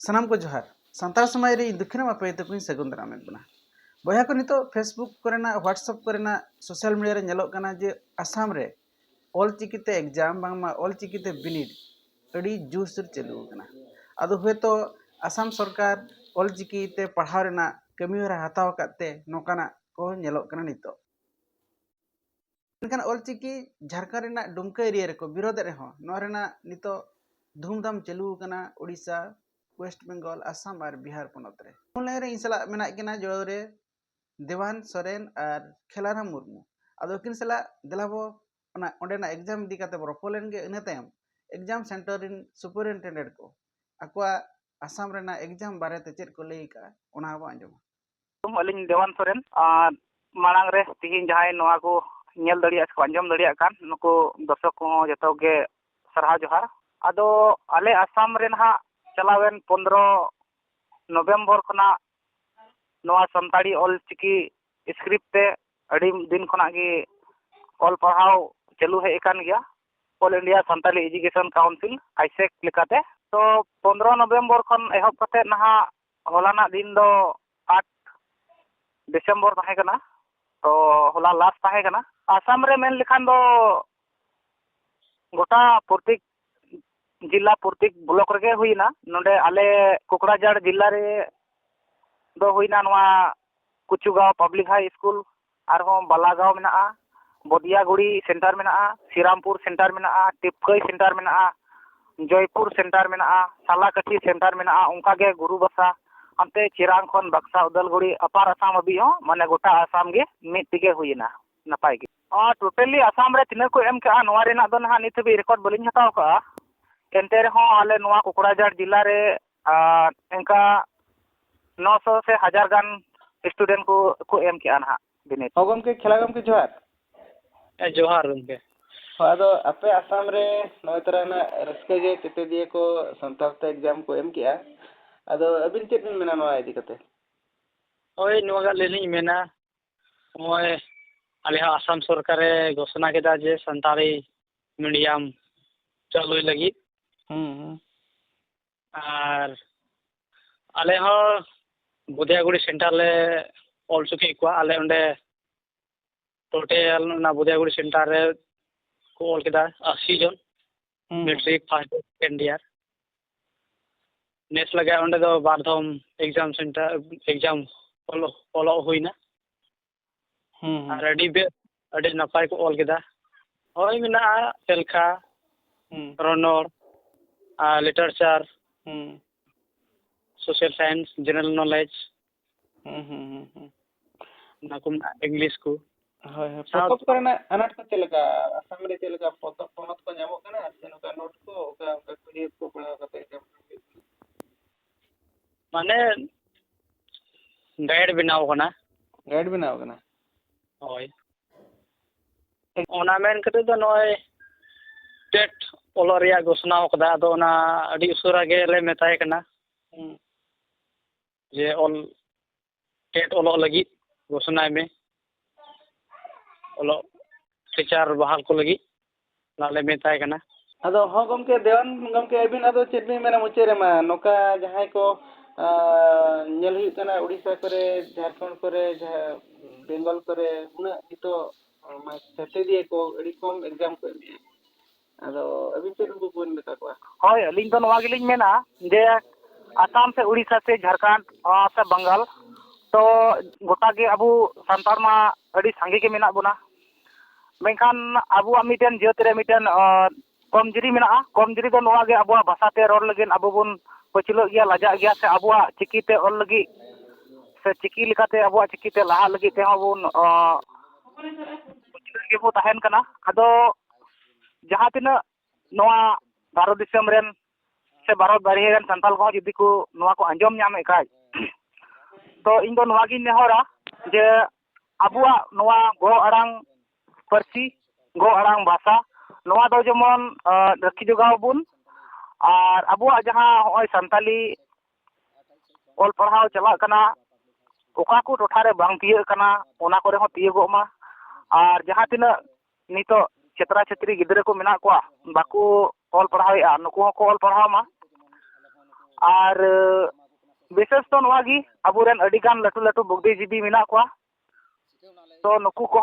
सानाम को जोहार सानतार समाज रे दुखिना मापे तक सगुन दाराम बना बया को नितो फेसबुक करना व्हाट्सएप करना सोशल मीडिया रे नेलोग कना जे आसाम रे ऑल चिकिते एग्जाम बांगमा ऑल चिकिते बिनिड अड़ी जुसर चलू कना आदो हेतो आसाम सरकार ऑल चिकिते पढ़ाव रेना कमी हरा हताव काते नोकाना को नेलोग कना नितो मेनखान ऑल चिकी झारखंड रेना दुमका एरिया रे को विरोध रे हो नो रेना नितो धूमधाम चलू कना ओडिशा वेस्ट बेंगल आसाम और बिहार पनत रे उनले इन सला मेना किना जोड़ो रे देवान सोरेन और खेलाराम मुर्मू आदो किन सला देलाबो ओना ओंडेना एग्जाम दी काते रोपोलेन गे इना तायम एग्जाम सेंटर इन सुपरिनटेंडेंट को अक्वा आसाम रेना एग्जाम बारे ते चेक को लई का ओना बो अंजम अलिन देवान सोरेन मांग रे तिहिन जहाय नोआ को नेल दड़िया को अंजम दड़िया कान नुको दर्शक को जतो गे सरहा जोहार आदो आले आसाम रेन हा चलावेन 15 नवंबर खना नोआ संताड़ी ऑल चिकी स्क्रिप्ट ते अड़ी दिन खना गे ऑल पढ़ाव चालू है एकान गया all India Santali education council AISEC लेकाते तो 15 नवंबर खन एहब कते नहा होलाना दिन दो 8 दिसंबर ताहे कना तो होला लास्ट ताहे कना आसाम रे मेन लिखान दो गोटा प्रत्येक जिला प्रत्येक ब्लॉक रे हुईना नोडे आले कुकड़ाझाड़ जिला रे दो हुईना नोआ कुचुगांव पब्लिक हाई स्कूल आरहों बालागांव मेना बदियागुड़ी सेंटर मेना श्रीरामपुर सेंटर मेना टिपकई सेंटर मेना जयपुर सेंटर मेना सालाकाठी सेंटर मेना उनका के गुरुबसा अंते चिरांग खन बक्सा उदलगुड़ी अपार आसाम अभी हो माने गोटा आसाम गे मिट तिगे हुईना नपाय गे टोटली आसाम रे तिना को एम का नोआ रेना दो ना नित भी रिकॉर्ड बलिन हताव का एंते रहो आले नोआ कुकड़ाझाड़ जिला रे इनका 900 से 1000 गान स्टूडेंट को एम के ना बिनित गम के खेला गम के जोहार जोहार गमके आदो अपे आसाम रे नय तरना रस्के गे चिते दिए को संताल ते एग्जाम को एम किया आदो अबिन चेत बिन मेना नोआ इदी कते ओय नोगा लेलिं मेना ओय आले आसाम सरकार घोषणा केदा जे संताली मीडियम चालू लगी और आले हो बुदियागुड़ी सेंटर ले ऑल चुकी को आले ओंडे टोटल ना बुदियागुड़ी सेंटर रे को ऑल केदा 80 जन मैट्रिक फर्स्ट सेकेंड ईयर नेस लगा ओंडे दो बारधम एग्जाम सेंटर एग्जाम ऑलो हुईना और अड़ी नपाय को ऑल केदा ओय मेना तेलखा रनोर literature social science general knowledge ना को इंग्लिश को होय होय पोतप करना अनाट को चलेगा आसाम रे चलेगा पोतप पोनत को जामो कना सेनुका नोट को ओका पीडीएफ को पढ़ा कते एग्जाम माने गाइड बनाव कना होय ओना मेन कते दो नय टेट ओलो रिया घोषणा कदा दो ना अडी उसुरा गे ले मेताय कना जे ऑल टेट ओलो लगी घोषणा में ओलो टीचर बहाल को लगी नाले मेताय कना आदो हो गमके देवान गमके अबिन आदो चेत बिन मेना मुचे रे मा नोका जहाय को नेल हुई कना उड़ीसा करे झारखंड करे बेंगल करे उना इतो मा सेते दिए को अडी कम एग्जाम को एम आदो अबिन चेत को कोन मेता को होय अलिन तो नवा गेलिन मेना जे आसाम से उड़ीसा से झारखंड से बंगाल तो गोटा के अबू संतार मा अडी संगे के मेना बुना मेनखान अबू मिटन जेत रे मिटन कमजोरी मेना कमजोरी दो नवा गे अबू भाषा ते रोड लगिन अबू बुन पछिलो गया लाजा गया से अबू चिकी ते ऑल लगी से चिकी लिकाते अबू चिकी ते लहा लगी ते बुन के बो तहन कना आदो जहां तिना नवा भारत दिसम रेन से भारत बारिहेन संताल को जुदी को नवा को अंजम नामे काज तो इन दो नवा गिन नेहरा जे अबुआ नवा गो अड़ांग परसी गो अड़ांग भाषा नवा दो जेमन रखी जोगाव बुन और अबुआ जहां होय संताली ऑल पढ़ाव चला कना ओका को टोठा रे बांग तिय कना ओना करे हो तिय गो मा और जहां तिना नितो छेत्रा छेत्री गिदरे को मेना को बाकू ऑल पढ़ाव नुको को ऑल पढ़ाव मा और विशेष तो नवा गी अबुरेन अडिगान लटू लटू बुद्धिजीवी मेना कोआ तो नुकु को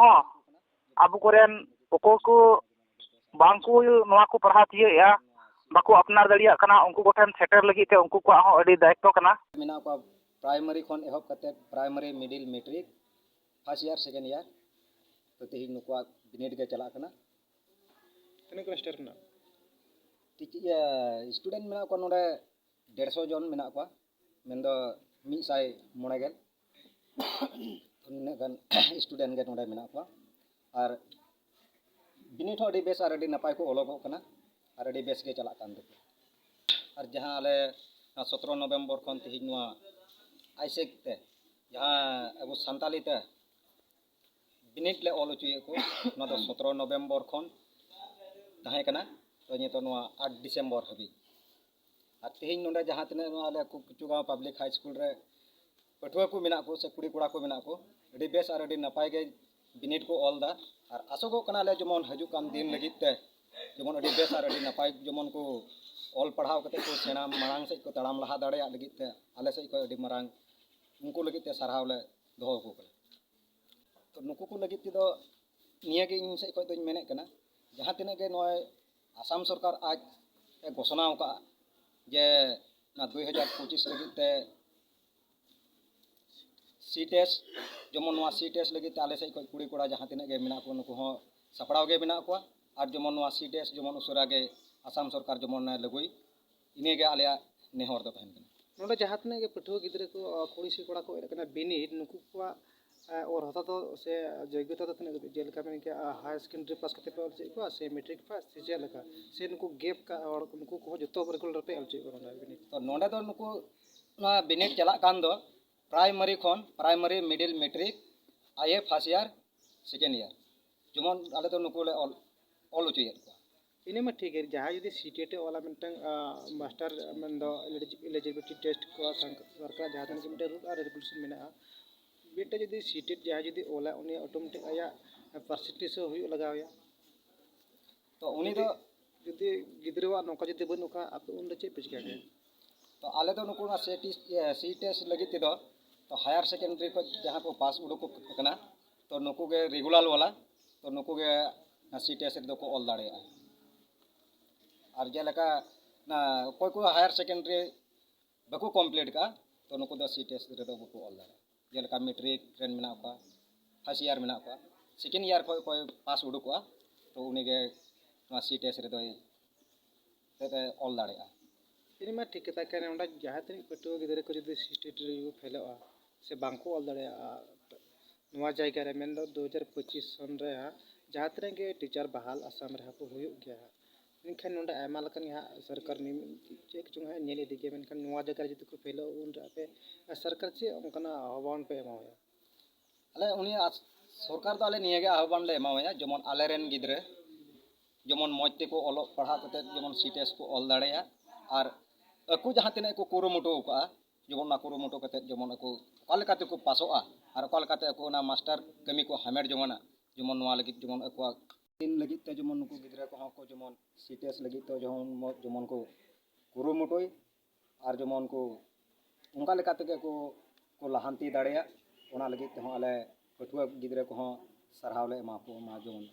अब कोरेन ओको को बांकु नवा को पढ़ा तिया बाको अपनार दड़िया कना उनको गोठन सेटर लगी ते उनको को हो अडी दायित्व कना मेना को प्राइमरी खन एहब कते primary middle matric first year second year तो तेही नुकुआ बिनिड के चला कना तने को स्टार कना स्टूडेंट मेना को नोडे 150 जन मेना को मेंदो मी साई मोनेगेल उन्नगन स्टूडेंट के नोडे मेना को और बिनिड हो अडी बेस और अडी नपाय को ओलोगो कना और अडी बेस के चला कान दे और जहां आले 17 नवंबर खन तेही नुआ आइसेक ते जहां अब संताली ते बिनिड ले ऑल चुये को ना तो 17 नवंबर खन ताहे कना तो नितो नुआ 8 डिसेंबर हबी और तेही नोडे जहां तने नुआ आले कुचुगांव पब्लिक हाई स्कूल रे पठुआ को मेना को से कुड़ी कुड़ा को मेना को अडी बेस और अडी नपाय के बिनिड को ऑल दा और आसोगो कना ले जमन हजु कान दिन लगित ते जमन अडी बेस और अडी नपाय जमन को ऑल पढ़ाव कते को सेना मांग से को तड़ाम लहा दाड़े लगित ते आले से को अडी मांग उनको लगित ते सरहाव ले दोहो को तो नुकु को लगित ते दो निया के इन से को दोñ मेने कना जहां तिने के नय आसाम सरकार आज घोषणा का जे ना 2025 लगित ते सी टेस्ट जमन नवा सी टेस्ट लगित ते आले से को कुड़ी कोड़ा जहां तिने के मेना को नुकु हो सपड़ाव के मेना को और जमन नवा सी टेस्ट जमन उसरा के आसाम सरकार जमन लगुई इने के आले नेहर दो तहन नोडे जहां तने के पठुआ गिदरे को कुड़ी से कोड़ा को कना बिनिड नुकु को और होता तो से योग्यता तो तने जेल का में के हाई सेकेंडरी पास करते पे से को से मैट्रिक पास से जेल का से नुकु गैप का और नुकु को जतो परिकुलर पे अलचे को बिनिड तो नोडे तो नुकु ना बिनिड चला कान दो प्राइमरी खन प्राइमरी मिडिल मैट्रिक आए फर्स्ट ईयर सेकेंड ईयर जमन आले तो नुकु ले ऑल चुये इने में ठीक है जहां यदि सीटेट वाला मिनटंग मास्टर मन दो एलिजिबिलिटी टेस्ट को सरकार जहां तन के मिटे रूल और रेगुलेशन मेना बेटा यदि सीटेट जहां यदि ओला उनी ऑटोमेटिक आया परसेंटेज से हुई लगाया तो उनी तो यदि गिदरवा नोका यदि बनुका आप उन चे पिचका गया तो आले तो नुकु ना सी टेस्ट लगी ते दो तो हायर सेकेंडरी को जहां को पास उडो को कना तो नुकु के रेगुलर वाला तो नुकु के सी टेस्ट दो को ऑल दाड़े और जेलका ना कोई को हायर सेकेंडरी बको कंप्लीट का तो नुकु दो सी टेस्ट रे दो बको ऑल दाड़े जेलका मैट्रिक ट्रेन मेना का फर्स्ट ईयर मेना का सेकेंड ईयर कोई पास उडुकवा तो उनी के ना सी टेस्ट रे दो ऑल दाड़े इन में ठीक है कि उंडा जहां तनी पटुआ गिदरे को यदि स्टेट रे फेलोआ से बांको ऑल दाड़े नवा जायगा रे मेन 2025 सन रे जहां तने के टीचर बहाल आसाम रे को हुयो गया इनखान नोंडा आयमा लकन यहाँ सरकार नि चेक चुंग है नेले दिगे मेनखान नवा जगह जति को फेलो उन पे सरकार से उनकना आह्वान पे एमाया अले उनी सरकार तो आले निये गे आह्वान ले एमाया जमन आले रेन गिदरे जमन मजते को ओलो पढ़ा कते जमन सीटेस को ऑल दाड़ेया और अकु जहां तने को कुरुमुटो का जमन ना कुरुमुटो कते जमन को कल काते को पासोआ और कल काते को ना मास्टर कमी को हमेट जमना जमन नवा लगी जमन अकु दिन लगी ते जमन को गिदरा को जमन सीटेस लगी तो जमन को कुरुमुटोय और जमन को उनका लेकाते को लहांती दाड़ेया ओना लगी ते आले पठुआ गिदरा को सरहाव ले एमा को जमन